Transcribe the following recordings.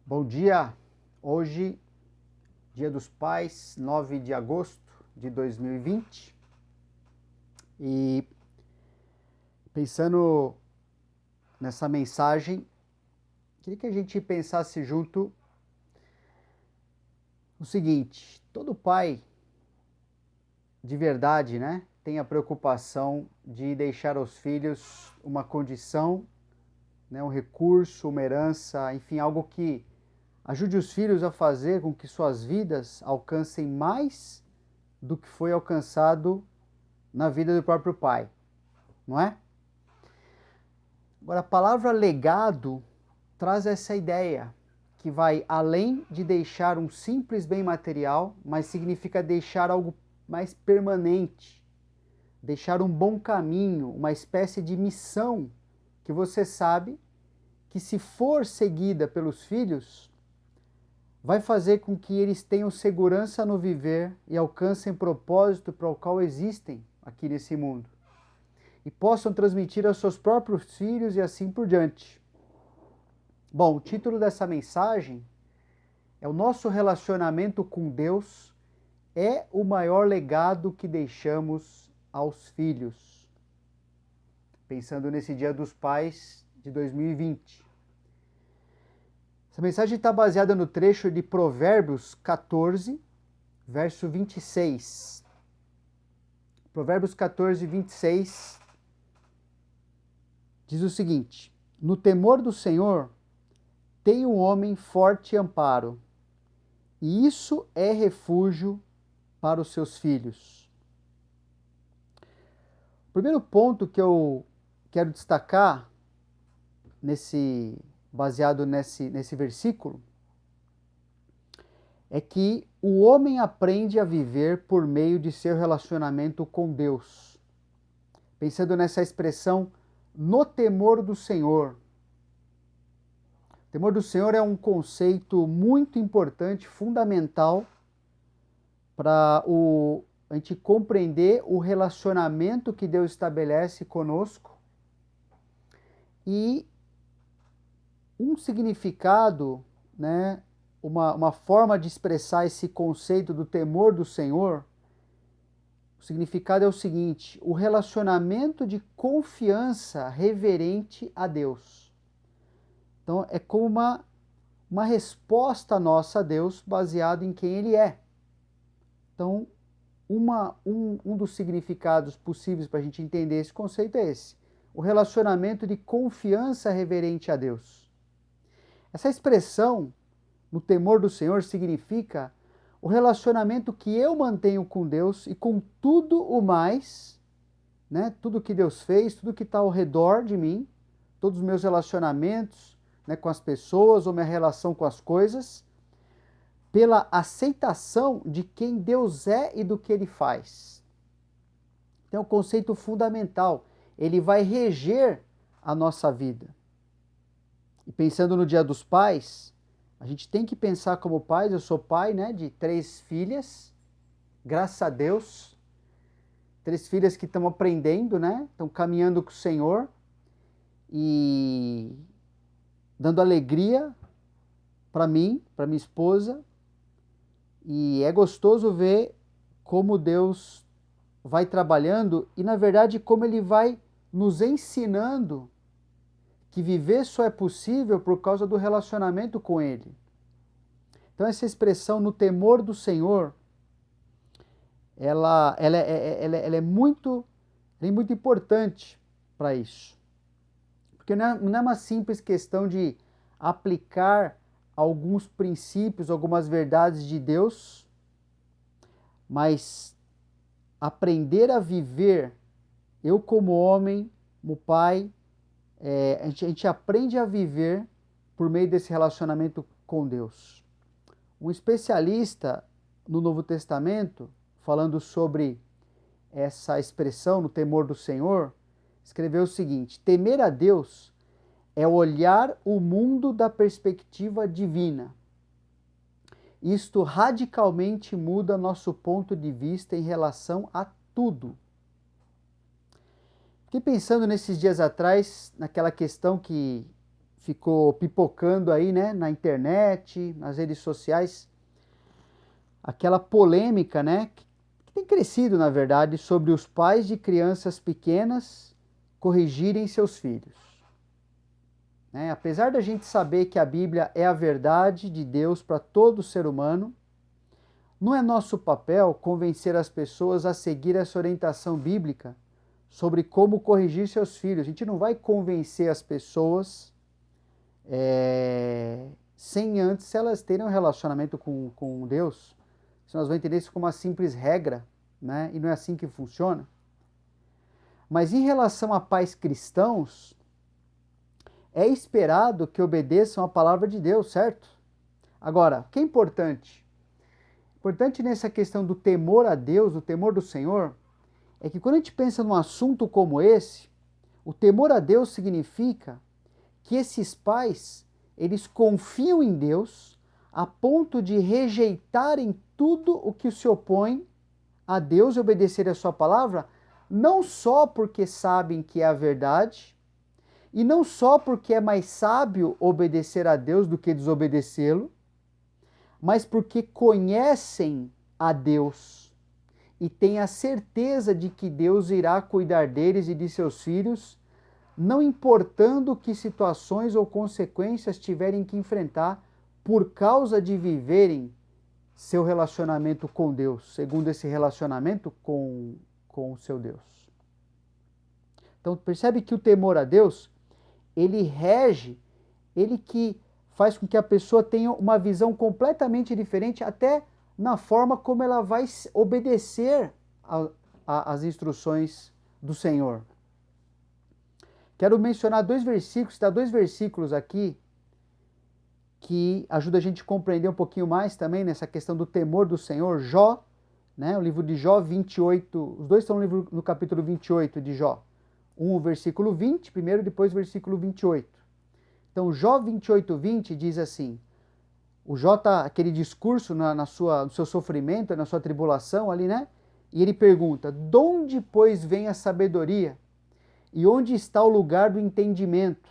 Bom dia! Hoje, Dia dos Pais, 9 de agosto de 2020. E pensando nessa mensagem, queria que a gente pensasse junto o seguinte: todo pai de verdade, né, tem a preocupação de deixar aos filhos uma condição, né, um recurso, uma herança, enfim, algo que ajude os filhos a fazer com que suas vidas alcancem mais do que foi alcançado na vida do próprio pai, não é? Agora, a palavra legado traz essa ideia que vai além de deixar um simples bem material, mas significa deixar algo mais permanente, deixar um bom caminho, uma espécie de missão que você sabe que, se for seguida pelos filhos, vai fazer com que eles tenham segurança no viver e alcancem o propósito para o qual existem aqui nesse mundo. E possam transmitir aos seus próprios filhos e assim por diante. Bom, o título dessa mensagem é: o nosso relacionamento com Deus é o maior legado que deixamos aos filhos. Pensando nesse Dia dos Pais de 2020. Essa mensagem está baseada no trecho de Provérbios 14, verso 26. Provérbios 14, 26 diz o seguinte: no temor do Senhor tem o homem forte amparo, e isso é refúgio para os seus filhos. O primeiro ponto que eu quero destacar, baseado nesse versículo, é que o homem aprende a viver por meio de seu relacionamento com Deus. Pensando nessa expressão, no temor do Senhor. O temor do Senhor é um conceito muito importante, fundamental, para a gente compreender o relacionamento que Deus estabelece conosco. E um significado, né, uma forma de expressar esse conceito do temor do Senhor, o significado é o seguinte: o relacionamento de confiança reverente a Deus. Então, é como uma resposta nossa a Deus baseado em quem Ele é. Então, um dos significados possíveis para a gente entender esse conceito é esse: o relacionamento de confiança reverente a Deus. Essa expressão, no temor do Senhor, significa o relacionamento que eu mantenho com Deus e com tudo o mais, né? Tudo que Deus fez, tudo que está ao redor de mim, todos os meus relacionamentos, né, com as pessoas ou minha relação com as coisas, pela aceitação de quem Deus é e do que Ele faz. Então, é um conceito fundamental. Ele vai reger a nossa vida. E pensando no Dia dos Pais, a gente tem que pensar como pais. Eu sou pai, né, de 3 filhas, graças a Deus. 3 filhas que estão aprendendo, né, estão caminhando com o Senhor e dando alegria para mim, para minha esposa. E é gostoso ver como Deus vai trabalhando e, na verdade, como Ele vai nos ensinando que viver só é possível por causa do relacionamento com Ele. Então, essa expressão, no temor do Senhor, ela é muito importante para isso. Porque não é uma simples questão de aplicar alguns princípios, algumas verdades de Deus, mas aprender a viver, eu como homem, como pai, a gente aprende a viver por meio desse relacionamento com Deus. Um especialista no Novo Testamento, falando sobre essa expressão, no temor do Senhor, escreveu o seguinte: temer a Deus é olhar o mundo da perspectiva divina. Isto radicalmente muda nosso ponto de vista em relação a tudo. Fiquei pensando nesses dias atrás naquela questão que ficou pipocando aí, né, na internet, nas redes sociais, aquela polêmica, né, que tem crescido, na verdade, sobre os pais de crianças pequenas corrigirem seus filhos. Né? Apesar da gente saber que a Bíblia é a verdade de Deus para todo ser humano, não é nosso papel convencer as pessoas a seguir essa orientação bíblica sobre como corrigir seus filhos. A gente não vai convencer as pessoas sem antes elas terem um relacionamento com Deus. Senão elas vão entender isso como uma simples regra, né? E não é assim que funciona. Mas em relação a pais cristãos, é esperado que obedeçam a palavra de Deus, certo? Agora, o que é importante? Importante nessa questão do temor a Deus, do temor do Senhor, é que quando a gente pensa num assunto como esse, o temor a Deus significa que esses pais, eles confiam em Deus a ponto de rejeitarem tudo o que se opõe a Deus e obedecer a sua palavra, não só porque sabem que é a verdade, e não só porque é mais sábio obedecer a Deus do que desobedecê-lo, mas porque conhecem a Deus e têm a certeza de que Deus irá cuidar deles e de seus filhos, não importando que situações ou consequências tiverem que enfrentar por causa de viverem seu relacionamento com Deus, segundo esse relacionamento com o seu Deus. Então percebe que o temor a Deus, ele rege, ele que faz com que a pessoa tenha uma visão completamente diferente, até na forma como ela vai obedecer às instruções do Senhor. Quero mencionar citar dois versículos aqui, que ajuda a gente a compreender um pouquinho mais também nessa questão do temor do Senhor. Jó, né, o livro de Jó 28, os dois estão no capítulo 28 de Jó. O versículo 20, primeiro, depois o versículo 28. Então, Jó 28, 20 diz assim, o Jó está aquele discurso no seu sofrimento, na sua tribulação ali, né? E ele pergunta, de onde, pois, vem a sabedoria? E onde está o lugar do entendimento?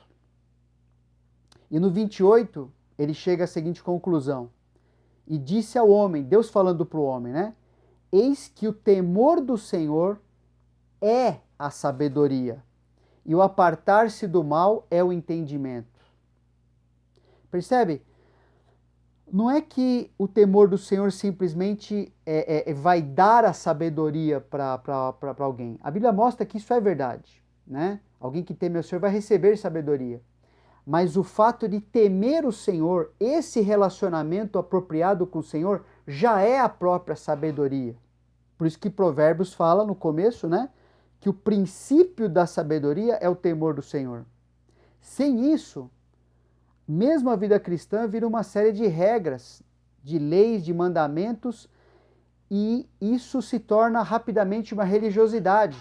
E no 28, ele chega à seguinte conclusão. E disse ao homem, Deus falando para o homem, né? Eis que o temor do Senhor é a sabedoria, e o apartar-se do mal é o entendimento. Percebe? Não é que o temor do Senhor simplesmente vai dar a sabedoria para alguém. A Bíblia mostra que isso é verdade, né? Alguém que teme ao Senhor vai receber sabedoria. Mas o fato de temer o Senhor, esse relacionamento apropriado com o Senhor, já é a própria sabedoria. Por isso que Provérbios fala no começo, né? Que o princípio da sabedoria é o temor do Senhor. Sem isso, mesmo a vida cristã vira uma série de regras, de leis, de mandamentos, e isso se torna rapidamente uma religiosidade.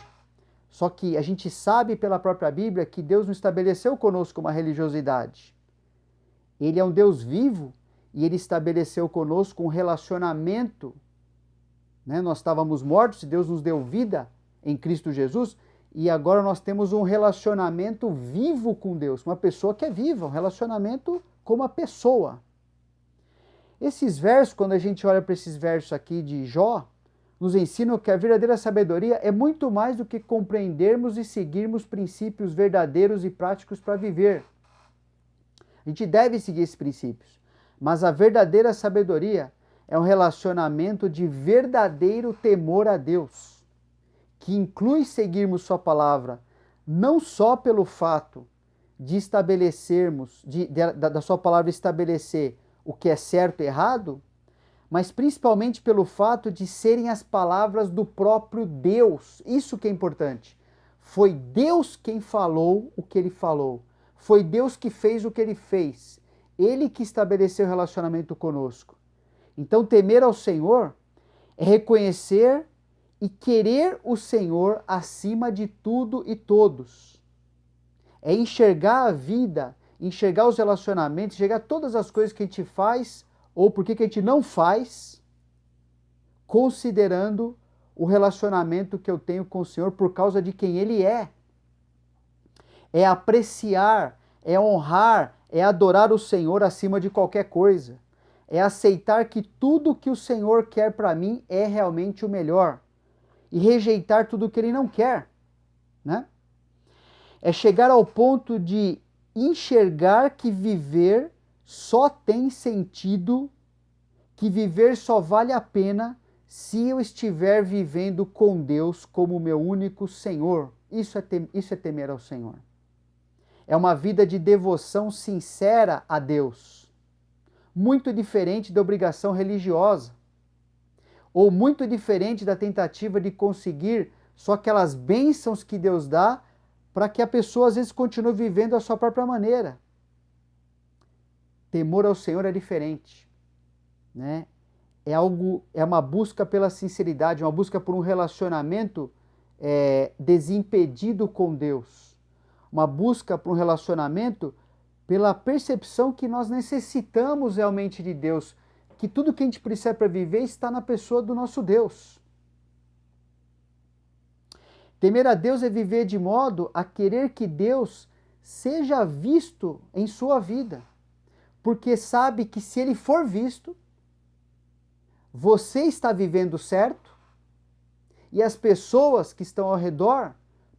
Só que a gente sabe pela própria Bíblia que Deus não estabeleceu conosco uma religiosidade. Ele é um Deus vivo e Ele estabeleceu conosco um relacionamento. Né? Nós estávamos mortos e Deus nos deu vida em Cristo Jesus, e agora nós temos um relacionamento vivo com Deus, uma pessoa que é viva, um relacionamento com uma pessoa. Esses versos, quando a gente olha para esses versos aqui de Jó, nos ensinam que a verdadeira sabedoria é muito mais do que compreendermos e seguirmos princípios verdadeiros e práticos para viver. A gente deve seguir esses princípios, mas a verdadeira sabedoria é um relacionamento de verdadeiro temor a Deus, que inclui seguirmos sua palavra, não só pelo fato de estabelecermos, da sua palavra estabelecer o que é certo e errado, mas principalmente pelo fato de serem as palavras do próprio Deus. Isso que é importante. Foi Deus quem falou o que Ele falou. Foi Deus que fez o que Ele fez. Ele que estabeleceu o relacionamento conosco. Então, temer ao Senhor é reconhecer e querer o Senhor acima de tudo e todos. É enxergar a vida, enxergar os relacionamentos, enxergar todas as coisas que a gente faz ou por que a gente não faz, considerando o relacionamento que eu tenho com o Senhor por causa de quem Ele é. É apreciar, é honrar, é adorar o Senhor acima de qualquer coisa. É aceitar que tudo que o Senhor quer para mim é realmente o melhor. E rejeitar tudo que Ele não quer, né? É chegar ao ponto de enxergar que viver só tem sentido, que viver só vale a pena se eu estiver vivendo com Deus como meu único Senhor. Isso é temer ao Senhor. É uma vida de devoção sincera a Deus. Muito diferente da obrigação religiosa. Ou muito diferente da tentativa de conseguir só aquelas bênçãos que Deus dá para que a pessoa às vezes continue vivendo a sua própria maneira. Temor ao Senhor é diferente, né? É uma busca pela sinceridade, uma busca por um relacionamento desimpedido com Deus. Uma busca por um relacionamento pela percepção que nós necessitamos realmente de Deus, que tudo que a gente precisa para viver está na pessoa do nosso Deus. Temer a Deus é viver de modo a querer que Deus seja visto em sua vida, porque sabe que se Ele for visto, você está vivendo certo e as pessoas que estão ao redor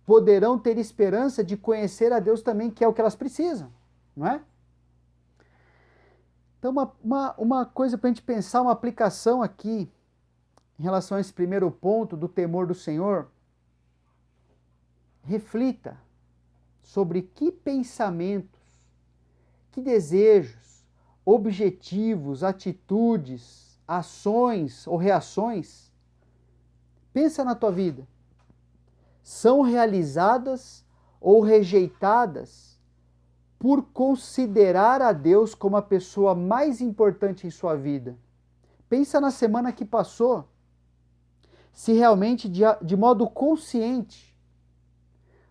poderão ter esperança de conhecer a Deus também, que é o que elas precisam, não é? Então, uma coisa para a gente pensar, uma aplicação aqui, em relação a esse primeiro ponto do temor do Senhor, reflita sobre que pensamentos, que desejos, objetivos, atitudes, ações ou reações, pensa na tua vida, são realizadas ou rejeitadas por considerar a Deus como a pessoa mais importante em sua vida. Pensa na semana que passou, se realmente de modo consciente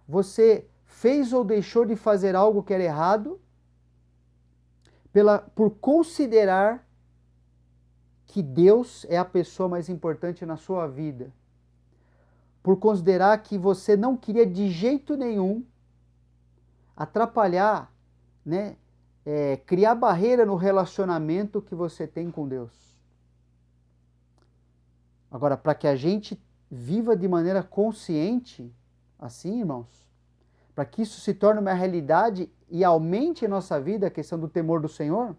você fez ou deixou de fazer algo que era errado por considerar que Deus é a pessoa mais importante na sua vida. Por considerar que você não queria de jeito nenhum atrapalhar, né, criar barreira no relacionamento que você tem com Deus. Agora, para que a gente viva de maneira consciente, assim, irmãos, para que isso se torne uma realidade e aumente em nossa vida a questão do temor do Senhor,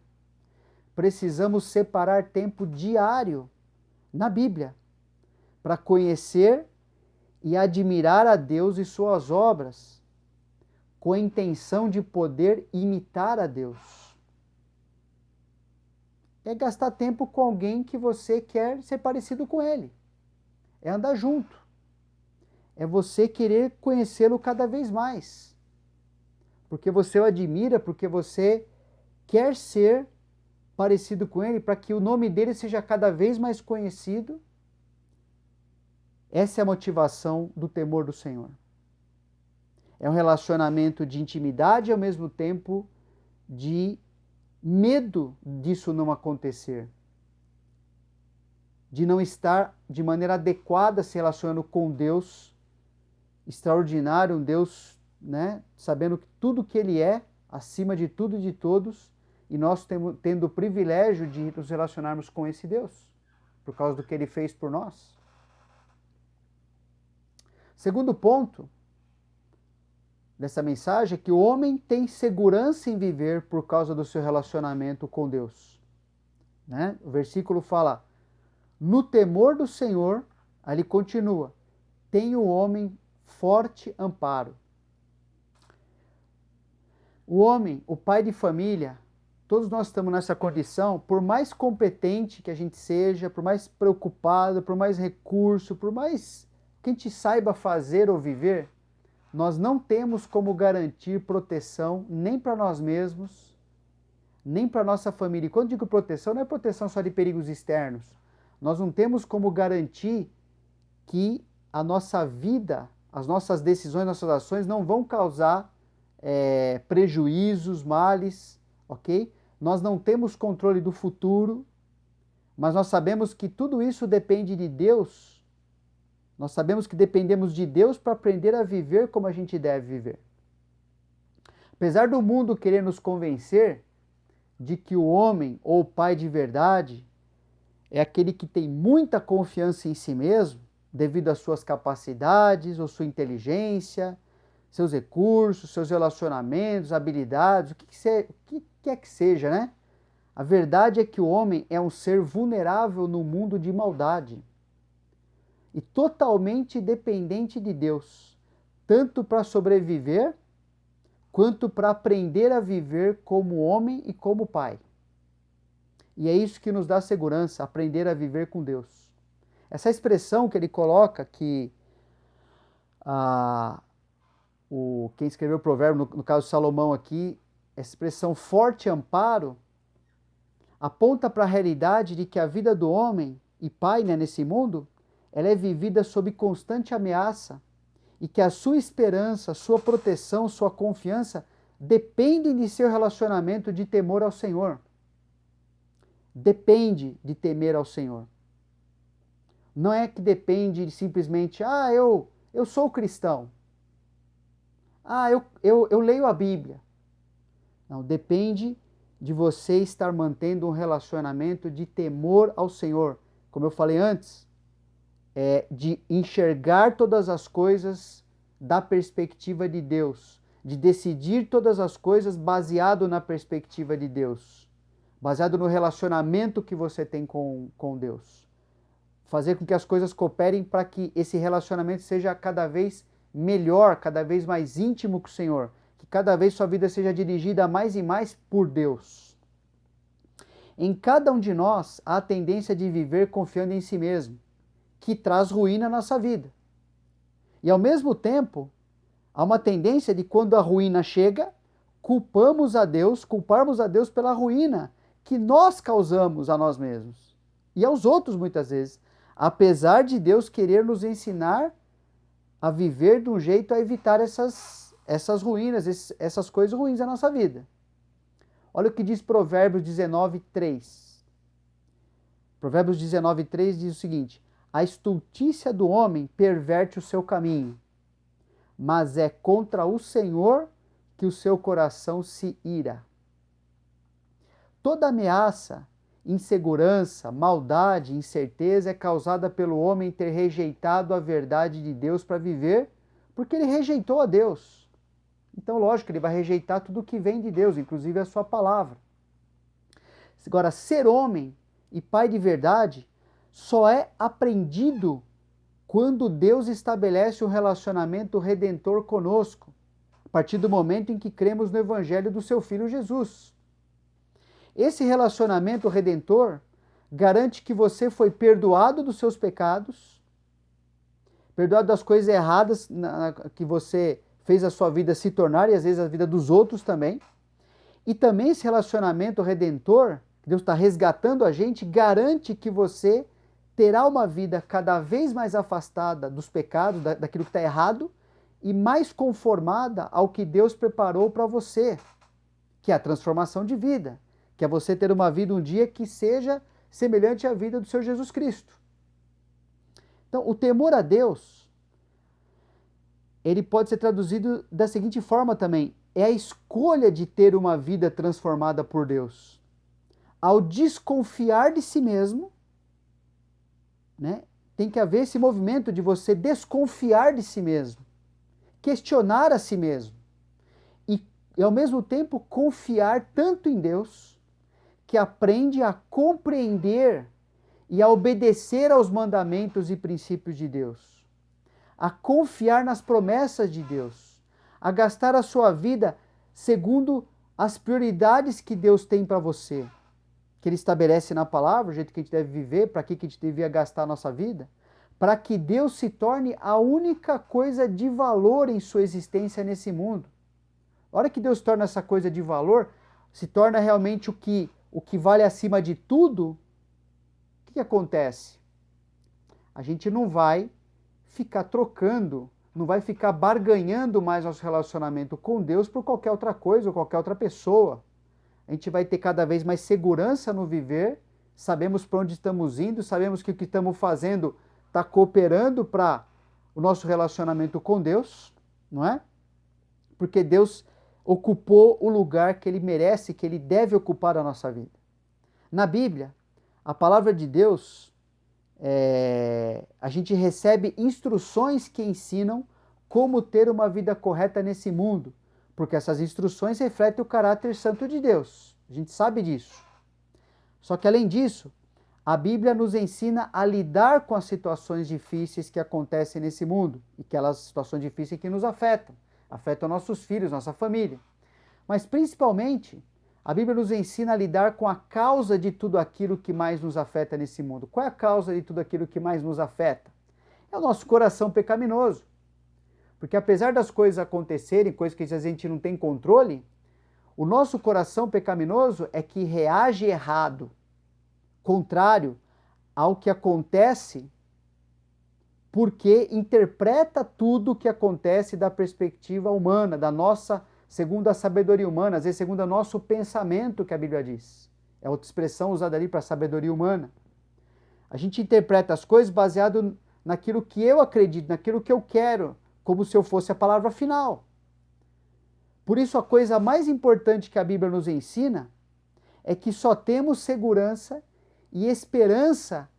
precisamos separar tempo diário na Bíblia para conhecer e admirar a Deus e suas obras, com a intenção de poder imitar a Deus. É gastar tempo com alguém que você quer ser parecido com ele. É andar junto. É você querer conhecê-lo cada vez mais. Porque você o admira, porque você quer ser parecido com ele, para que o nome dele seja cada vez mais conhecido. Essa é a motivação do temor do Senhor. É um relacionamento de intimidade e ao mesmo tempo de medo disso não acontecer. De não estar de maneira adequada se relacionando com Deus extraordinário, um Deus, né, sabendo que tudo que Ele é, acima de tudo e de todos, e nós tendo o privilégio de nos relacionarmos com esse Deus, por causa do que Ele fez por nós. Segundo ponto dessa mensagem é que o homem tem segurança em viver por causa do seu relacionamento com Deus. Né? O versículo fala, no temor do Senhor, aí ele continua, tem o homem forte amparo. O homem, o pai de família, todos nós estamos nessa condição, por mais competente que a gente seja, por mais preocupado, por mais recurso, por mais que a gente saiba fazer ou viver, nós não temos como garantir proteção nem para nós mesmos, nem para nossa família. E quando digo proteção, não é proteção só de perigos externos. Nós não temos como garantir que a nossa vida, as nossas decisões, nossas ações não vão causar prejuízos, males, ok? Nós não temos controle do futuro, mas nós sabemos que tudo isso depende de Deus. Nós sabemos que dependemos de Deus para aprender a viver como a gente deve viver. Apesar do mundo querer nos convencer de que o homem ou o pai de verdade é aquele que tem muita confiança em si mesmo, devido às suas capacidades ou sua inteligência, seus recursos, seus relacionamentos, habilidades, o que quer que seja, né? A verdade é que o homem é um ser vulnerável no mundo de maldade e totalmente dependente de Deus, tanto para sobreviver, quanto para aprender a viver como homem e como pai. E é isso que nos dá segurança, aprender a viver com Deus. Essa expressão que ele coloca, que quem escreveu o provérbio, no caso Salomão aqui, essa expressão forte amparo, aponta para a realidade de que a vida do homem e pai, né, nesse mundo, ela é vivida sob constante ameaça e que a sua esperança, sua proteção, sua confiança dependem de seu relacionamento de temor ao Senhor. Depende de temer ao Senhor. Não é que depende de simplesmente, eu sou cristão. Eu leio a Bíblia. Não, depende de você estar mantendo um relacionamento de temor ao Senhor. Como eu falei antes, de enxergar todas as coisas da perspectiva de Deus, de decidir todas as coisas baseado na perspectiva de Deus, baseado no relacionamento que você tem com Deus. Fazer com que as coisas cooperem para que esse relacionamento seja cada vez melhor, cada vez mais íntimo com o Senhor, que cada vez sua vida seja dirigida mais e mais por Deus. Em cada um de nós há a tendência de viver confiando em si mesmo, que traz ruína à nossa vida. E ao mesmo tempo, há uma tendência de quando a ruína chega, culparmos a Deus pela ruína que nós causamos a nós mesmos e aos outros muitas vezes, apesar de Deus querer nos ensinar a viver de um jeito a evitar essas ruínas, essas coisas ruins da nossa vida. Olha o que diz Provérbios 19:3. Provérbios 19:3 diz o seguinte: a estultícia do homem perverte o seu caminho, mas é contra o Senhor que o seu coração se ira. Toda ameaça, insegurança, maldade, incerteza é causada pelo homem ter rejeitado a verdade de Deus para viver, porque ele rejeitou a Deus. Então, lógico, ele vai rejeitar tudo que vem de Deus, inclusive a sua palavra. Agora, ser homem e pai de verdade só é aprendido quando Deus estabelece um relacionamento redentor conosco, a partir do momento em que cremos no Evangelho do seu Filho Jesus. Esse relacionamento redentor garante que você foi perdoado dos seus pecados, perdoado das coisas erradas que você fez a sua vida se tornar e às vezes a vida dos outros também. E também esse relacionamento redentor, que Deus está resgatando a gente, garante que você terá uma vida cada vez mais afastada dos pecados, daquilo que está errado, e mais conformada ao que Deus preparou para você, que é a transformação de vida, que é você ter uma vida um dia que seja semelhante à vida do Senhor Jesus Cristo. Então, o temor a Deus, ele pode ser traduzido da seguinte forma também: é a escolha de ter uma vida transformada por Deus. Ao desconfiar de si mesmo, né, tem que haver esse movimento de você desconfiar de si mesmo, questionar a si mesmo e ao mesmo tempo confiar tanto em Deus que aprende a compreender e a obedecer aos mandamentos e princípios de Deus, a confiar nas promessas de Deus, a gastar a sua vida segundo as prioridades que Deus tem para você, que Ele estabelece na palavra, o jeito que a gente deve viver, para que a gente devia gastar a nossa vida, para que Deus se torne a única coisa de valor em sua existência nesse mundo. A hora que Deus torna essa coisa de valor, se torna realmente o que vale acima de tudo, o que acontece? A gente não vai ficar trocando, não vai ficar barganhando mais nosso relacionamento com Deus por qualquer outra coisa ou qualquer outra pessoa. A gente vai ter cada vez mais segurança no viver, sabemos para onde estamos indo, sabemos que o que estamos fazendo está cooperando para o nosso relacionamento com Deus, não é? Porque Deus, ocupou o lugar que ele merece, que ele deve ocupar na nossa vida. Na Bíblia, a palavra de Deus, a gente recebe instruções que ensinam como ter uma vida correta nesse mundo, porque essas instruções refletem o caráter santo de Deus. A gente sabe disso. Só que além disso, a Bíblia nos ensina a lidar com as situações difíceis que acontecem nesse mundo, e aquelas situações difíceis que nos afetam nossos filhos, nossa família. Mas principalmente, a Bíblia nos ensina a lidar com a causa de tudo aquilo que mais nos afeta nesse mundo. Qual é a causa de tudo aquilo que mais nos afeta? É o nosso coração pecaminoso. Porque apesar das coisas acontecerem, coisas que a gente não tem controle, o nosso coração pecaminoso é que reage errado, contrário ao que acontece, porque interpreta tudo o que acontece da perspectiva humana, da nossa, segundo a sabedoria humana, às vezes segundo o nosso pensamento, que a Bíblia diz. É outra expressão usada ali para sabedoria humana. A gente interpreta as coisas baseado naquilo que eu acredito, naquilo que eu quero, como se eu fosse a palavra final. Por isso, a coisa mais importante que a Bíblia nos ensina é que só temos segurança e esperança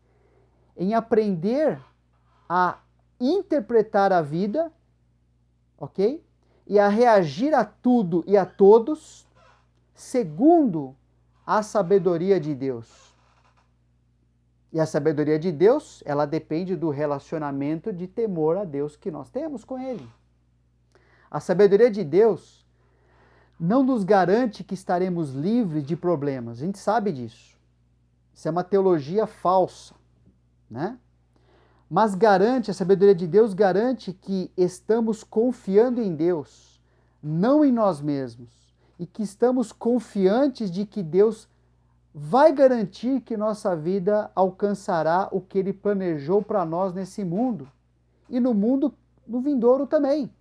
em aprender a interpretar a vida, ok? E a reagir a tudo e a todos segundo a sabedoria de Deus. E a sabedoria de Deus, ela depende do relacionamento de temor a Deus que nós temos com Ele. A sabedoria de Deus não nos garante que estaremos livres de problemas. A gente sabe disso. Isso é uma teologia falsa, né? Mas a sabedoria de Deus garante que estamos confiando em Deus, não em nós mesmos, e que estamos confiantes de que Deus vai garantir que nossa vida alcançará o que Ele planejou para nós nesse mundo, e no mundo no vindouro também.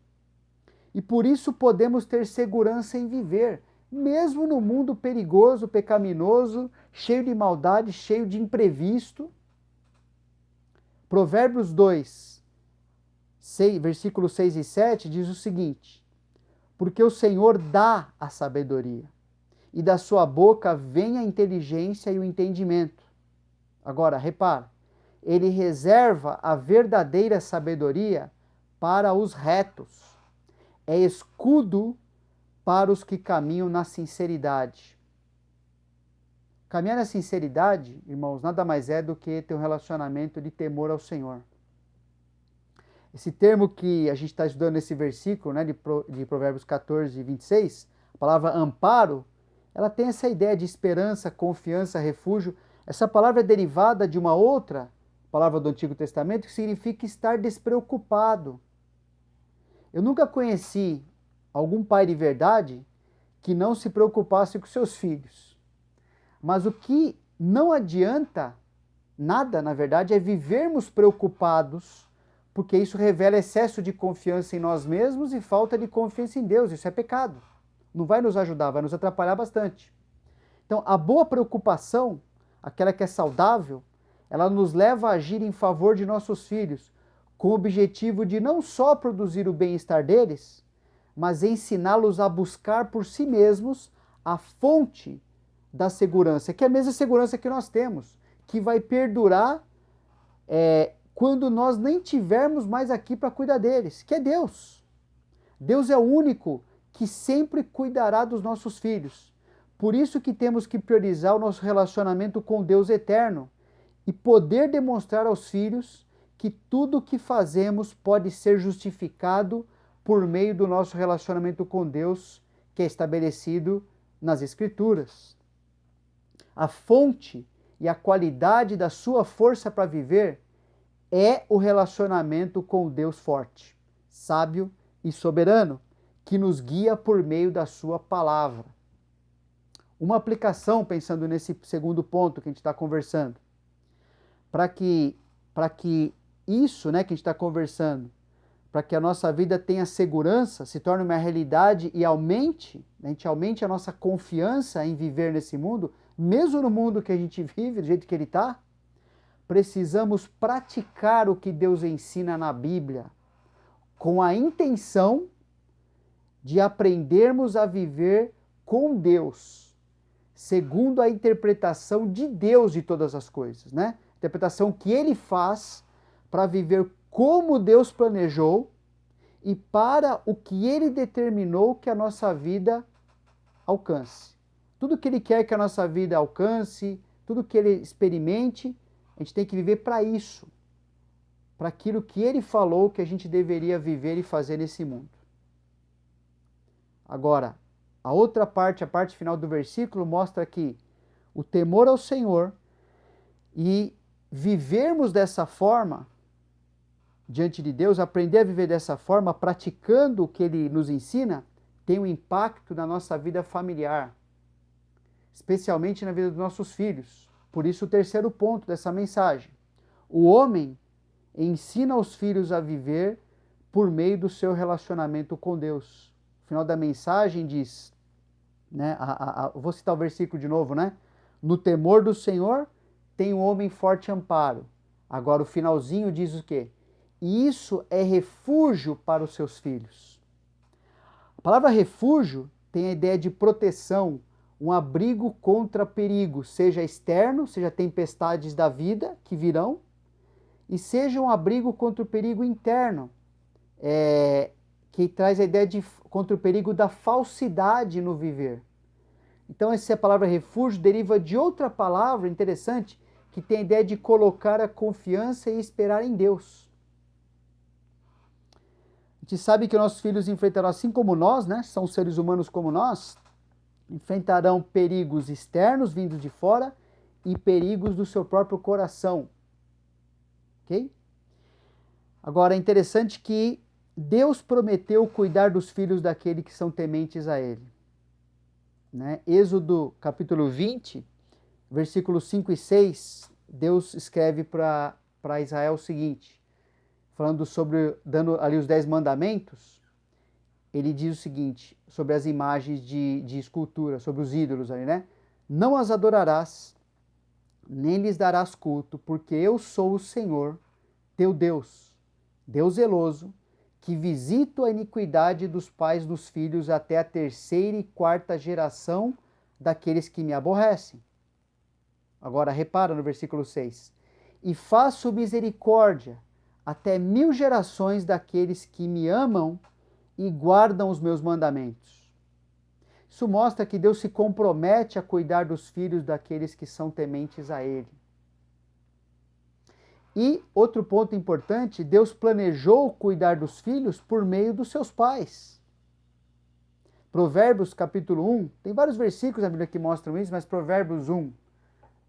E por isso podemos ter segurança em viver, mesmo no mundo perigoso, pecaminoso, cheio de maldade, cheio de imprevisto. Provérbios 2, versículos 6 e 7 diz o seguinte: porque o Senhor dá a sabedoria, e da sua boca vem a inteligência e o entendimento. Agora, repara, ele reserva a verdadeira sabedoria para os retos. É escudo para os que caminham na sinceridade. Caminhar na sinceridade, irmãos, nada mais é do que ter um relacionamento de temor ao Senhor. Esse termo que a gente está estudando nesse versículo, né, de Provérbios 14, 26, a palavra amparo, ela tem essa ideia de esperança, confiança, refúgio. Essa palavra é derivada de uma outra palavra do Antigo Testamento que significa estar despreocupado. Eu nunca conheci algum pai de verdade que não se preocupasse com seus filhos. Mas o que não adianta nada, na verdade, é vivermos preocupados, porque isso revela excesso de confiança em nós mesmos e falta de confiança em Deus. Isso é pecado. Não vai nos ajudar, vai nos atrapalhar bastante. Então, a boa preocupação, aquela que é saudável, ela nos leva a agir em favor de nossos filhos, com o objetivo de não só produzir o bem-estar deles, mas ensiná-los a buscar por si mesmos a fonte da segurança, que é a mesma segurança que nós temos, que vai perdurar quando nós nem tivermos mais aqui para cuidar deles, que é Deus. Deus é o único que sempre cuidará dos nossos filhos. Por isso que temos que priorizar o nosso relacionamento com Deus eterno e poder demonstrar aos filhos que tudo o que fazemos pode ser justificado por meio do nosso relacionamento com Deus, que é estabelecido nas Escrituras. A fonte e a qualidade da sua força para viver é o relacionamento com o Deus forte, sábio e soberano, que nos guia por meio da sua palavra. Uma aplicação, pensando nesse segundo ponto que a gente está conversando, para que isso, né, que a gente está conversando, para que a nossa vida tenha segurança, se torne uma realidade e a gente aumente a nossa confiança em viver nesse mundo, mesmo no mundo que a gente vive, do jeito que ele está, precisamos praticar o que Deus ensina na Bíblia, com a intenção de aprendermos a viver com Deus, segundo a interpretação de Deus de todas as coisas, né? Interpretação que Ele faz para viver como Deus planejou e para o que Ele determinou que a nossa vida alcance. Tudo que Ele quer que a nossa vida alcance, tudo que Ele experimente, a gente tem que viver para isso, para aquilo que Ele falou que a gente deveria viver e fazer nesse mundo. Agora, a outra parte, a parte final do versículo, mostra que o temor ao Senhor e vivermos dessa forma, diante de Deus, aprender a viver dessa forma, praticando o que Ele nos ensina, tem um impacto na nossa vida familiar, especialmente na vida dos nossos filhos. Por isso, o terceiro ponto dessa mensagem. O homem ensina os filhos a viver por meio do seu relacionamento com Deus. O final da mensagem diz, né, vou citar o versículo de novo, né? No temor do Senhor tem um homem forte amparo. Agora o finalzinho diz o quê? E isso é refúgio para os seus filhos. A palavra refúgio tem a ideia de proteção, um abrigo contra perigo, seja externo, seja tempestades da vida que virão, e seja um abrigo contra o perigo interno, que traz a ideia de contra o perigo da falsidade no viver. Então essa palavra refúgio deriva de outra palavra interessante, que tem a ideia de colocar a confiança e esperar em Deus. A gente sabe que nossos filhos enfrentarão, assim como nós, né? São seres humanos como nós, enfrentarão perigos externos vindos de fora e perigos do seu próprio coração. Ok? Agora é interessante que Deus prometeu cuidar dos filhos daqueles que são tementes a Ele. Né? Êxodo capítulo 20, versículos 5 e 6, Deus escreve para Israel o seguinte, falando sobre, dando ali os 10 mandamentos, ele diz o seguinte, sobre as imagens de escultura, sobre os ídolos ali, né? Não as adorarás, nem lhes darás culto, porque eu sou o Senhor, teu Deus, Deus zeloso, que visito a iniquidade dos pais dos filhos até a terceira e quarta geração daqueles que me aborrecem. Agora repara no versículo 6. E faço misericórdia até 1000 gerações daqueles que me amam e guardam os meus mandamentos. Isso mostra que Deus se compromete a cuidar dos filhos daqueles que são tementes a Ele. E outro ponto importante, Deus planejou cuidar dos filhos por meio dos seus pais. Provérbios capítulo 1, tem vários versículos na Bíblia que mostram isso, mas Provérbios 1,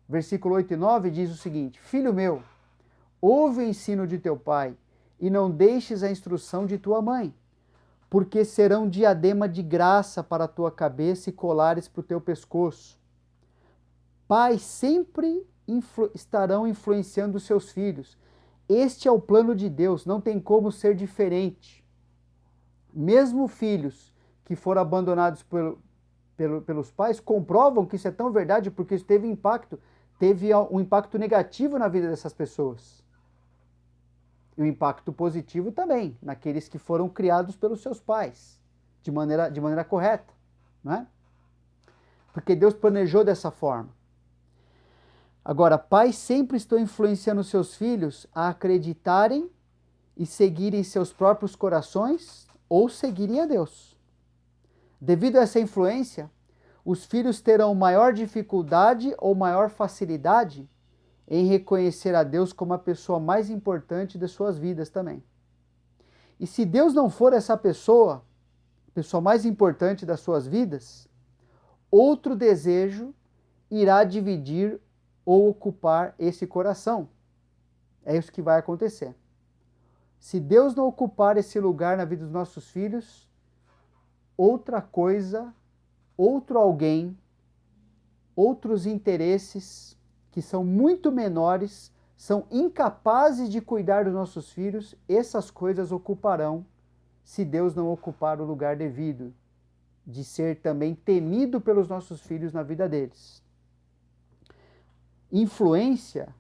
versículo 8 e 9 diz o seguinte, Filho meu, ouve o ensino de teu pai e não deixes a instrução de tua mãe, porque serão diadema de graça para a tua cabeça e colares para o teu pescoço. Pais sempre estarão influenciando os seus filhos. Este é o plano de Deus, não tem como ser diferente. Mesmo filhos que foram abandonados pelos pais comprovam que isso é tão verdade porque isso teve um impacto negativo na vida dessas pessoas. E um impacto positivo também, naqueles que foram criados pelos seus pais, de maneira correta, não é? Porque Deus planejou dessa forma. Agora, pais sempre estão influenciando seus filhos a acreditarem e seguirem seus próprios corações ou seguirem a Deus. Devido a essa influência, os filhos terão maior dificuldade ou maior facilidade em reconhecer a Deus como a pessoa mais importante de suas vidas também. E se Deus não for essa pessoa, a pessoa mais importante das suas vidas, outro desejo irá dividir ou ocupar esse coração. É isso que vai acontecer. Se Deus não ocupar esse lugar na vida dos nossos filhos, outra coisa, outro alguém, outros interesses que são muito menores, são incapazes de cuidar dos nossos filhos, essas coisas ocuparão se Deus não ocupar o lugar devido, de ser também temido pelos nossos filhos na vida deles. Influência,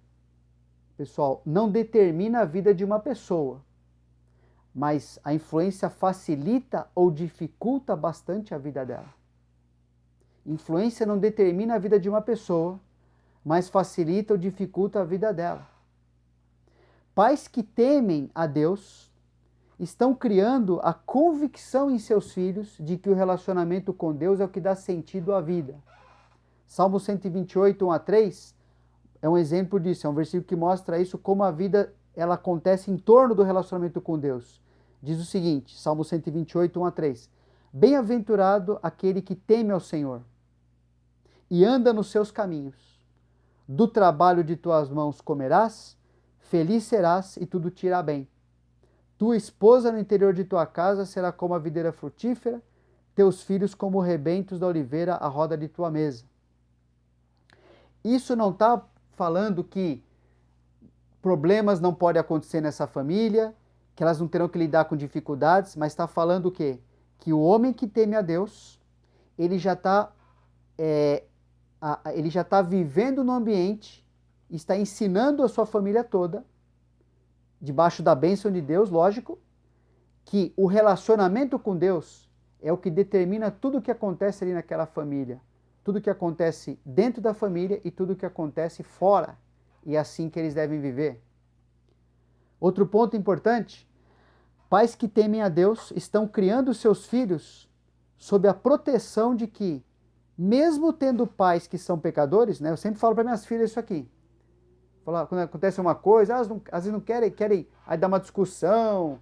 pessoal, não determina a vida de uma pessoa. mas a influência facilita ou dificulta bastante a vida dela. Influência não determina a vida de uma pessoa, mas facilita ou dificulta a vida dela. Pais que temem a Deus estão criando a convicção em seus filhos de que o relacionamento com Deus é o que dá sentido à vida. Salmo 128, 1 a 3 é um exemplo disso, é um versículo que mostra isso, como a vida ela acontece em torno do relacionamento com Deus. Diz o seguinte, Salmo 128, 1 a 3. Bem-aventurado aquele que teme ao Senhor e anda nos seus caminhos. Do trabalho de tuas mãos comerás, feliz serás e tudo te irá bem. Tua esposa no interior de tua casa será como a videira frutífera, teus filhos como rebentos da oliveira à roda de tua mesa. Isso não está falando que problemas não podem acontecer nessa família, que elas não terão que lidar com dificuldades, mas está falando o quê? Que o homem que teme a Deus, ele já está vivendo no ambiente, está ensinando a sua família toda, debaixo da bênção de Deus, lógico, que o relacionamento com Deus é o que determina tudo o que acontece ali naquela família, tudo o que acontece dentro da família e tudo o que acontece fora, e é assim que eles devem viver. Outro ponto importante, pais que temem a Deus estão criando seus filhos sob a proteção de que, mesmo tendo pais que são pecadores, né, eu sempre falo para minhas filhas isso aqui, quando acontece uma coisa, às vezes não querem, aí dá uma discussão,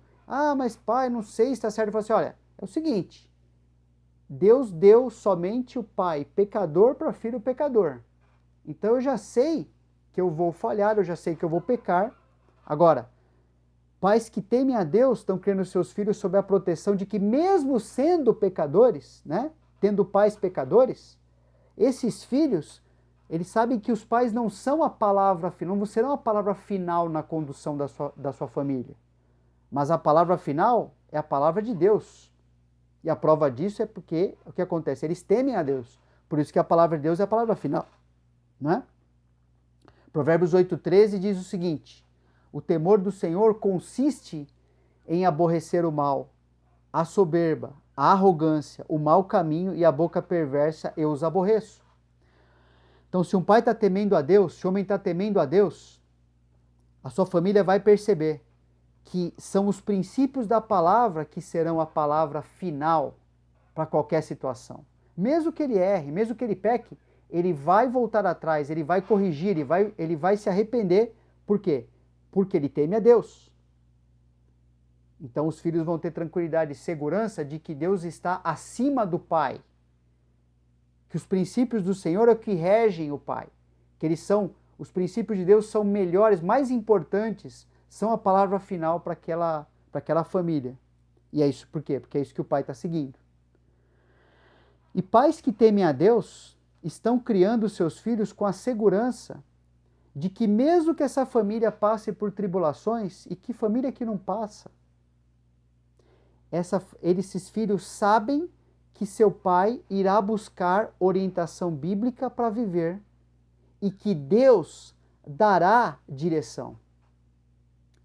mas pai, não sei se está certo, eu falo assim, olha, é o seguinte, Deus deu somente o pai pecador para filho pecador, então eu já sei que eu vou falhar, eu já sei que eu vou pecar. Agora, pais que temem a Deus estão criando seus filhos sob a proteção de que, mesmo sendo pecadores, né, tendo pais pecadores, esses filhos, eles sabem que os pais não são a palavra final, não serão a palavra final na condução da sua família. Mas a palavra final é a palavra de Deus. E a prova disso é porque o que acontece? Eles temem a Deus. Por isso que a palavra de Deus é a palavra final, não é? Provérbios 8,13 diz o seguinte: o temor do Senhor consiste em aborrecer o mal, a soberba, a arrogância, o mau caminho e a boca perversa eu os aborreço. Então, se um pai está temendo a Deus, se o homem está temendo a Deus, a sua família vai perceber que são os princípios da palavra que serão a palavra final para qualquer situação. Mesmo que ele erre, mesmo que ele peque, ele vai voltar atrás, ele vai corrigir, ele vai se arrepender. Por quê? Porque ele teme a Deus. Então os filhos vão ter tranquilidade e segurança de que Deus está acima do pai. Que os princípios do Senhor é o que regem o pai. Que os princípios de Deus são melhores, mais importantes, são a palavra final para aquela família. E é isso por quê? Porque é isso que o pai está seguindo. E pais que temem a Deus estão criando seus filhos com a segurança de que, mesmo que essa família passe por tribulações, e que família que não passa, esses filhos sabem que seu pai irá buscar orientação bíblica para viver e que Deus dará direção.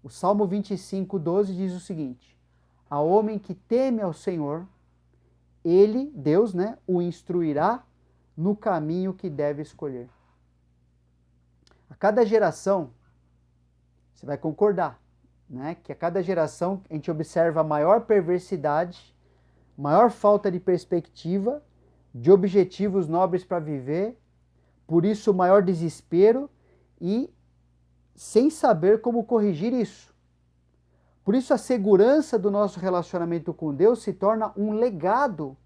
O Salmo 25:12 diz o seguinte: ao homem que teme ao Senhor, ele, Deus, né, o instruirá no caminho que deve escolher. A cada geração, você vai concordar, né, que a cada geração a gente observa maior perversidade, maior falta de perspectiva, de objetivos nobres para viver, por isso o maior desespero e sem saber como corrigir isso. Por isso a segurança do nosso relacionamento com Deus se torna um legado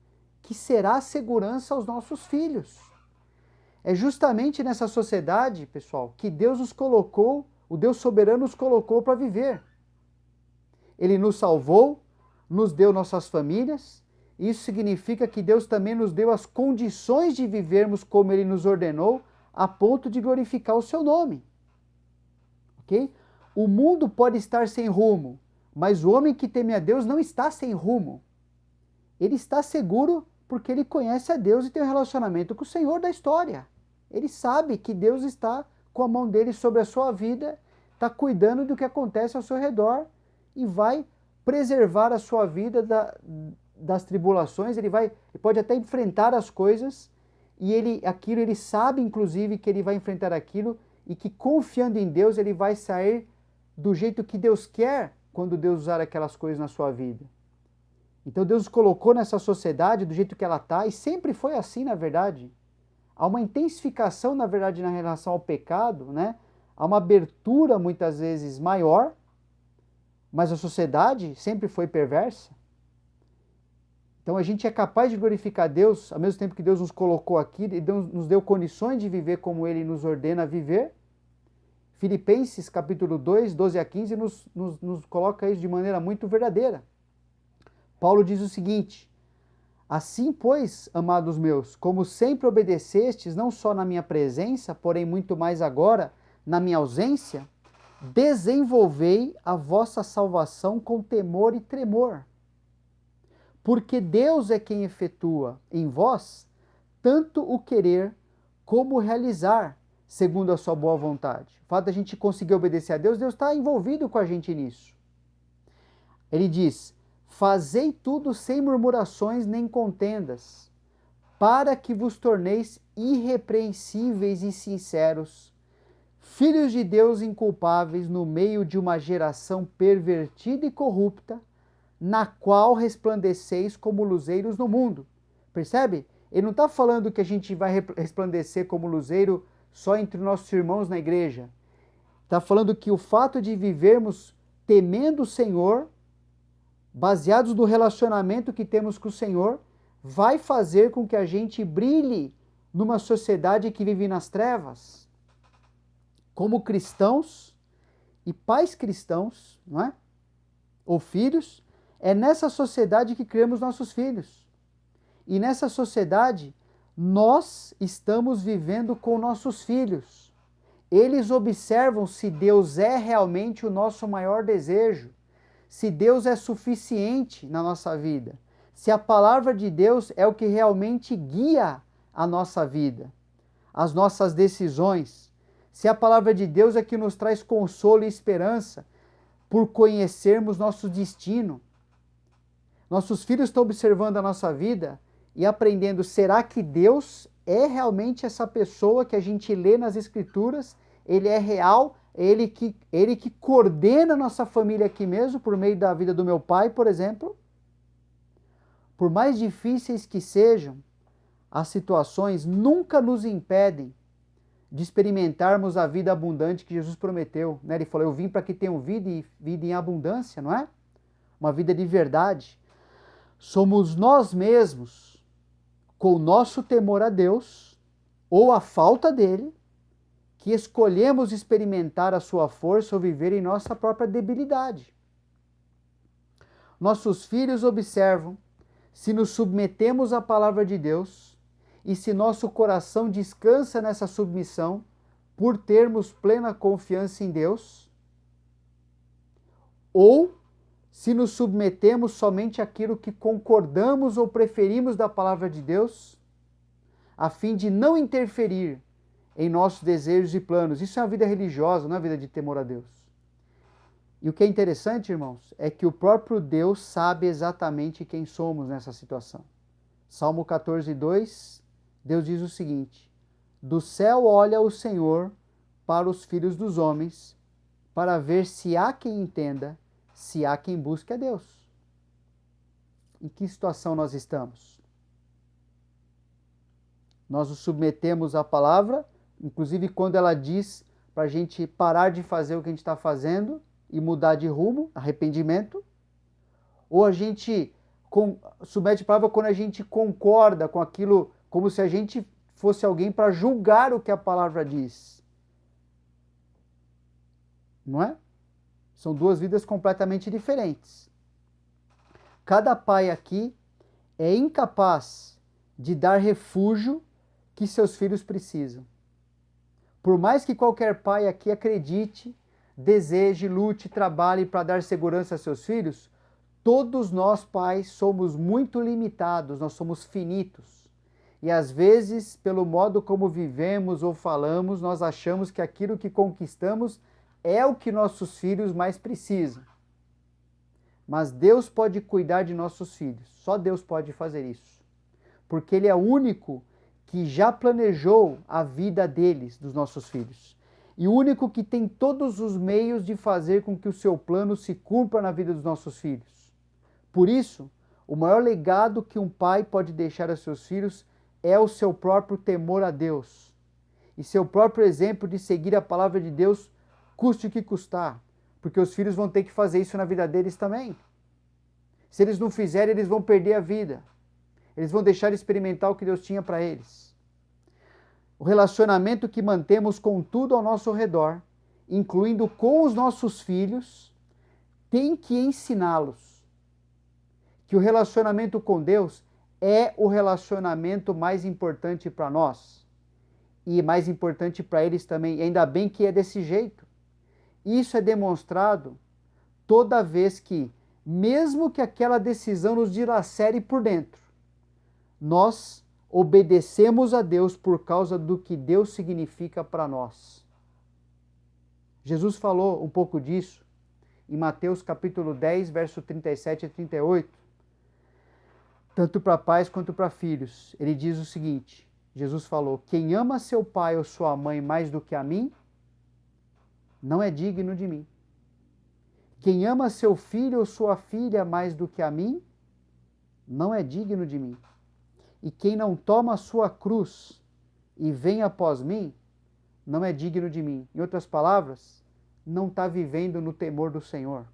que será segurança aos nossos filhos. É justamente nessa sociedade, pessoal, que Deus nos colocou, o Deus soberano nos colocou para viver. Ele nos salvou, nos deu nossas famílias. Isso significa que Deus também nos deu as condições de vivermos como Ele nos ordenou, a ponto de glorificar o seu nome. Ok? O mundo pode estar sem rumo, mas o homem que teme a Deus não está sem rumo. Ele está seguro porque ele conhece a Deus e tem um relacionamento com o Senhor da história. Ele sabe que Deus está com a mão dele sobre a sua vida, está cuidando do que acontece ao seu redor e vai preservar a sua vida das tribulações, ele pode até enfrentar as coisas, e ele sabe, inclusive, que ele vai enfrentar aquilo, e que confiando em Deus, ele vai sair do jeito que Deus quer, quando Deus usar aquelas coisas na sua vida. Então Deus colocou nessa sociedade do jeito que ela está, e sempre foi assim, na verdade. Há uma intensificação, na verdade, na relação ao pecado, né? Há uma abertura, muitas vezes, maior, mas a sociedade sempre foi perversa. Então a gente é capaz de glorificar Deus, ao mesmo tempo que Deus nos colocou aqui, e nos deu condições de viver como Ele nos ordena viver. Filipenses capítulo 2, 12 a 15, nos coloca isso de maneira muito verdadeira. Paulo diz o seguinte: assim, pois, amados meus, como sempre obedecestes, não só na minha presença, porém muito mais agora, na minha ausência, desenvolvei a vossa salvação com temor e tremor. Porque Deus é quem efetua em vós tanto o querer como o realizar, segundo a sua boa vontade. O fato da gente conseguir obedecer a Deus, Deus está envolvido com a gente nisso. Ele diz: fazei tudo sem murmurações nem contendas, para que vos torneis irrepreensíveis e sinceros, filhos de Deus inculpáveis no meio de uma geração pervertida e corrupta, na qual resplandeceis como luzeiros no mundo. Percebe? Ele não está falando que a gente vai resplandecer como luzeiro só entre nossos irmãos na igreja. Está falando que o fato de vivermos temendo o Senhor, baseados no relacionamento que temos com o Senhor, vai fazer com que a gente brilhe numa sociedade que vive nas trevas. Como cristãos e pais cristãos, não é? Ou filhos, é nessa sociedade que criamos nossos filhos. E nessa sociedade, nós estamos vivendo com nossos filhos. Eles observam se Deus é realmente o nosso maior desejo, se Deus é suficiente na nossa vida, se a palavra de Deus é o que realmente guia a nossa vida, as nossas decisões, se a palavra de Deus é que nos traz consolo e esperança por conhecermos nosso destino. Nossos filhos estão observando a nossa vida e aprendendo, será que Deus é realmente essa pessoa que a gente lê nas Escrituras? Ele é real? Ele que coordena a nossa família aqui mesmo, por meio da vida do meu pai, por exemplo? Por mais difíceis que sejam, as situações nunca nos impedem de experimentarmos a vida abundante que Jesus prometeu, né? Ele falou: eu vim para que tenham vida e vida em abundância, não é? Uma vida de verdade. Somos nós mesmos, com o nosso temor a Deus, ou a falta dele, que escolhemos experimentar a sua força ou viver em nossa própria debilidade. Nossos filhos observam se nos submetemos à palavra de Deus e se nosso coração descansa nessa submissão por termos plena confiança em Deus, ou se nos submetemos somente àquilo que concordamos ou preferimos da palavra de Deus, a fim de não interferir em nossos desejos e planos. Isso é uma vida religiosa, não é uma vida de temor a Deus. E o que é interessante, irmãos, é que o próprio Deus sabe exatamente quem somos nessa situação. Salmo 14, 2, Deus diz o seguinte: do céu olha o Senhor para os filhos dos homens, para ver se há quem entenda, se há quem busque a Deus. Em que situação nós estamos? Nós nos submetemos à palavra, inclusive quando ela diz para a gente parar de fazer o que a gente está fazendo e mudar de rumo, arrependimento, ou a gente submete a palavra quando a gente concorda com aquilo, como se a gente fosse alguém para julgar o que a palavra diz. Não é? São duas vidas completamente diferentes. Cada pai aqui é incapaz de dar refúgio que seus filhos precisam. Por mais que qualquer pai aqui acredite, deseje, lute, trabalhe para dar segurança a seus filhos, todos nós pais somos muito limitados, nós somos finitos. E às vezes, pelo modo como vivemos ou falamos, nós achamos que aquilo que conquistamos é o que nossos filhos mais precisam. Mas Deus pode cuidar de nossos filhos. Só Deus pode fazer isso. Porque Ele é o único que já planejou a vida deles, dos nossos filhos. E o único que tem todos os meios de fazer com que o seu plano se cumpra na vida dos nossos filhos. Por isso, o maior legado que um pai pode deixar a seus filhos é o seu próprio temor a Deus. E seu próprio exemplo de seguir a palavra de Deus, custe o que custar. Porque os filhos vão ter que fazer isso na vida deles também. Se eles não fizerem, eles vão perder a vida. Eles vão deixar de experimentar o que Deus tinha para eles. O relacionamento que mantemos com tudo ao nosso redor, incluindo com os nossos filhos, tem que ensiná-los que o relacionamento com Deus é o relacionamento mais importante para nós. E mais importante para eles também. E ainda bem que é desse jeito. Isso é demonstrado toda vez que, mesmo que aquela decisão nos dilacere por dentro, nós obedecemos a Deus por causa do que Deus significa para nós. Jesus falou um pouco disso em Mateus capítulo 10, verso 37 e 38. Tanto para pais quanto para filhos. Ele diz o seguinte, Jesus falou, quem ama seu pai ou sua mãe mais do que a mim, não é digno de mim. Quem ama seu filho ou sua filha mais do que a mim, não é digno de mim. E quem não toma a sua cruz e vem após mim, não é digno de mim. Em outras palavras, não está vivendo no temor do Senhor.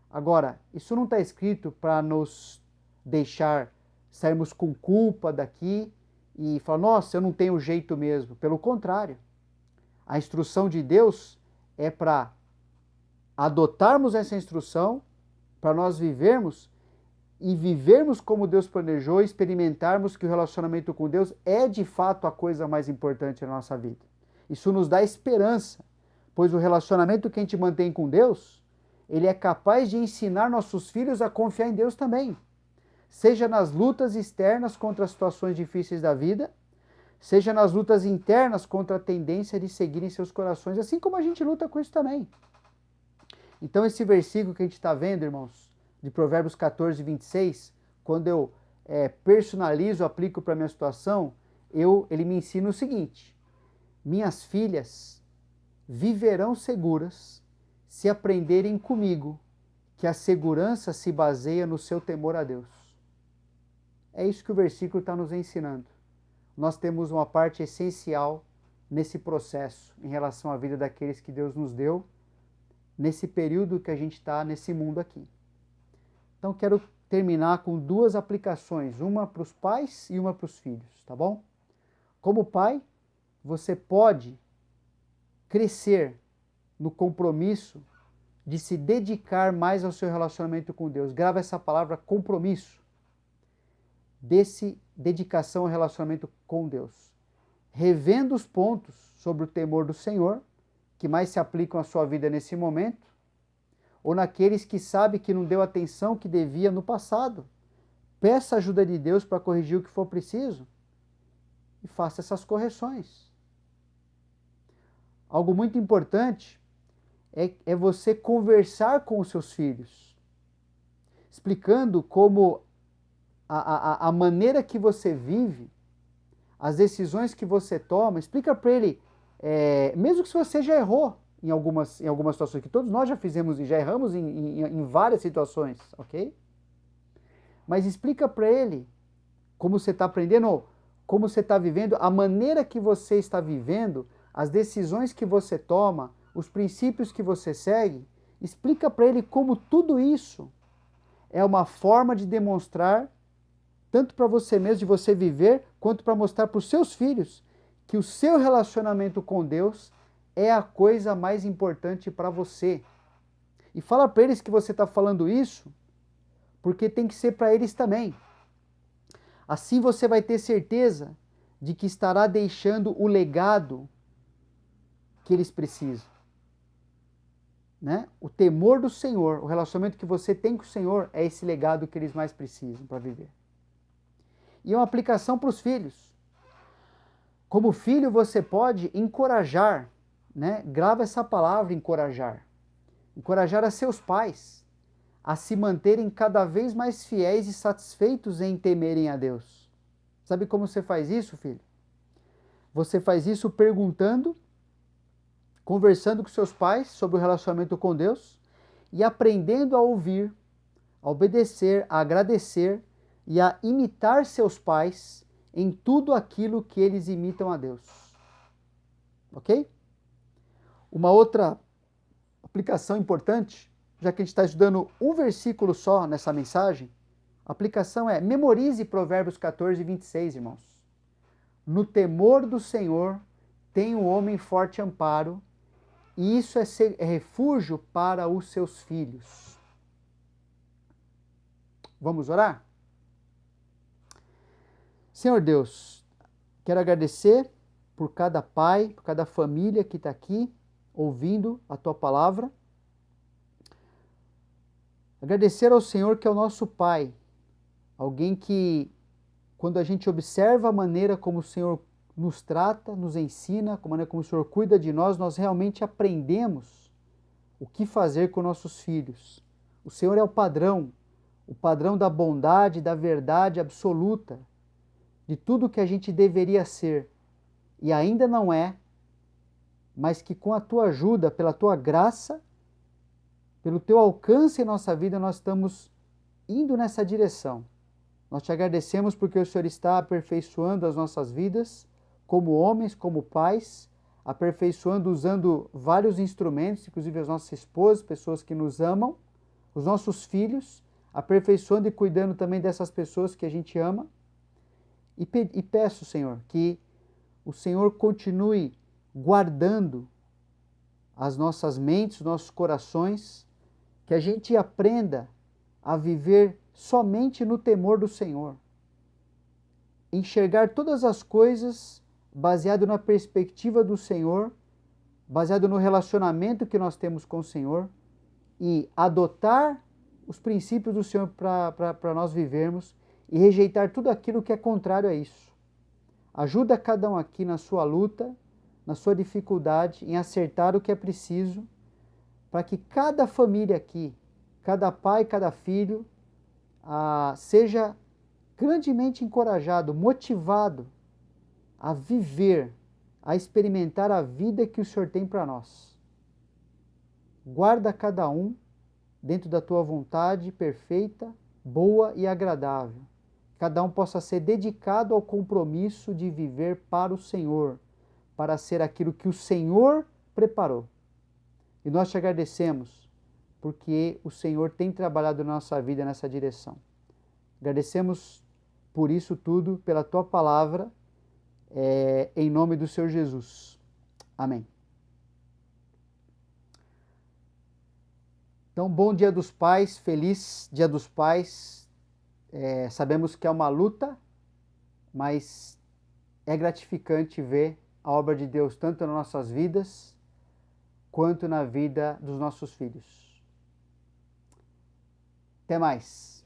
Agora, isso não está escrito para nos deixar sairmos com culpa daqui e falar, nossa, eu não tenho jeito mesmo. Pelo contrário, a instrução de Deus é para adotarmos essa instrução, para nós vivermos e vivermos como Deus planejou, experimentarmos que o relacionamento com Deus é de fato a coisa mais importante na nossa vida. Isso nos dá esperança, pois o relacionamento que a gente mantém com Deus, ele é capaz de ensinar nossos filhos a confiar em Deus também. Seja nas lutas externas contra as situações difíceis da vida, seja nas lutas internas contra a tendência de seguir em seus corações, assim como a gente luta com isso também. Então esse versículo que a gente está vendo, irmãos, de Provérbios 14, 26, quando eu personalizo, aplico para a minha situação, ele me ensina o seguinte, minhas filhas viverão seguras se aprenderem comigo que a segurança se baseia no seu temor a Deus. É isso que o versículo está nos ensinando. Nós temos uma parte essencial nesse processo em relação à vida daqueles que Deus nos deu, nesse período que a gente está nesse mundo aqui. Então quero terminar com duas aplicações, uma para os pais e uma para os filhos, tá bom? Como pai, você pode crescer no compromisso de se dedicar mais ao seu relacionamento com Deus. Grava essa palavra compromisso. Desse dedicação ao relacionamento com Deus. Revendo os pontos sobre o temor do Senhor, que mais se aplicam à sua vida nesse momento, ou naqueles que sabe que não deu atenção que devia no passado. Peça a ajuda de Deus para corrigir o que for preciso e faça essas correções. Algo muito importante é você conversar com os seus filhos, explicando como a maneira que você vive, as decisões que você toma, explica para ele, mesmo que você já errou em algumas situações, que todos nós já fizemos e já erramos em várias situações, ok? Mas explica para ele como você está aprendendo, como você está vivendo, a maneira que você está vivendo, as decisões que você toma, os princípios que você segue, explica para ele como tudo isso é uma forma de demonstrar, tanto para você mesmo, de você viver, quanto para mostrar para os seus filhos que o seu relacionamento com Deus é a coisa mais importante para você. E fala para eles que você está falando isso, porque tem que ser para eles também. Assim você vai ter certeza de que estará deixando o legado que eles precisam. Né? O temor do Senhor, o relacionamento que você tem com o Senhor é esse legado que eles mais precisam para viver. E uma aplicação para os filhos. Como filho você pode encorajar, né? Grava essa palavra encorajar. encorajar a seus pais a se manterem cada vez mais fiéis e satisfeitos em temerem a Deus. Sabe como você faz isso, filho? Você faz isso perguntando, conversando com seus pais sobre o relacionamento com Deus e aprendendo a ouvir, a obedecer, a agradecer e a imitar seus pais em tudo aquilo que eles imitam a Deus. Ok? Uma outra aplicação importante, já que a gente está estudando um versículo só nessa mensagem, a aplicação é: memorize Provérbios 14, 26, irmãos. No temor do Senhor tem o homem forte amparo, e isso é refúgio para os seus filhos. Vamos orar? Senhor Deus, quero agradecer por cada pai, por cada família que está aqui ouvindo a Tua palavra. Agradecer ao Senhor que é o nosso Pai, alguém que, quando a gente observa a maneira como o Senhor nos trata, nos ensina, a maneira como o Senhor cuida de nós, nós realmente aprendemos o que fazer com nossos filhos. O Senhor é o padrão da bondade, da verdade absoluta, de tudo que a gente deveria ser e ainda não é, mas que com a Tua ajuda, pela Tua graça, pelo Teu alcance em nossa vida, nós estamos indo nessa direção. Nós Te agradecemos porque o Senhor está aperfeiçoando as nossas vidas, como homens, como pais, aperfeiçoando usando vários instrumentos, inclusive as nossas esposas, pessoas que nos amam, os nossos filhos, aperfeiçoando e cuidando também dessas pessoas que a gente ama. E peço, Senhor, que o Senhor continue guardando as nossas mentes, nossos corações, que a gente aprenda a viver somente no temor do Senhor. Enxergar todas as coisas baseado na perspectiva do Senhor, baseado no relacionamento que nós temos com o Senhor e adotar os princípios do Senhor para nós vivermos e rejeitar tudo aquilo que é contrário a isso. Ajuda cada um aqui na sua luta, na sua dificuldade, em acertar o que é preciso, para que cada família aqui, cada pai, cada filho, seja grandemente encorajado, motivado a viver, a experimentar a vida que o Senhor tem para nós. Guarda cada um dentro da Tua vontade perfeita, boa e agradável. Cada um possa ser dedicado ao compromisso de viver para o Senhor, para ser aquilo que o Senhor preparou. E nós Te agradecemos, porque o Senhor tem trabalhado na nossa vida nessa direção. Agradecemos por isso tudo, pela Tua palavra, em nome do Senhor Jesus. Amém. Então, bom Dia dos Pais, feliz Dia dos Pais. Sabemos que é uma luta, mas é gratificante ver a obra de Deus tanto nas nossas vidas, quanto na vida dos nossos filhos. Até mais!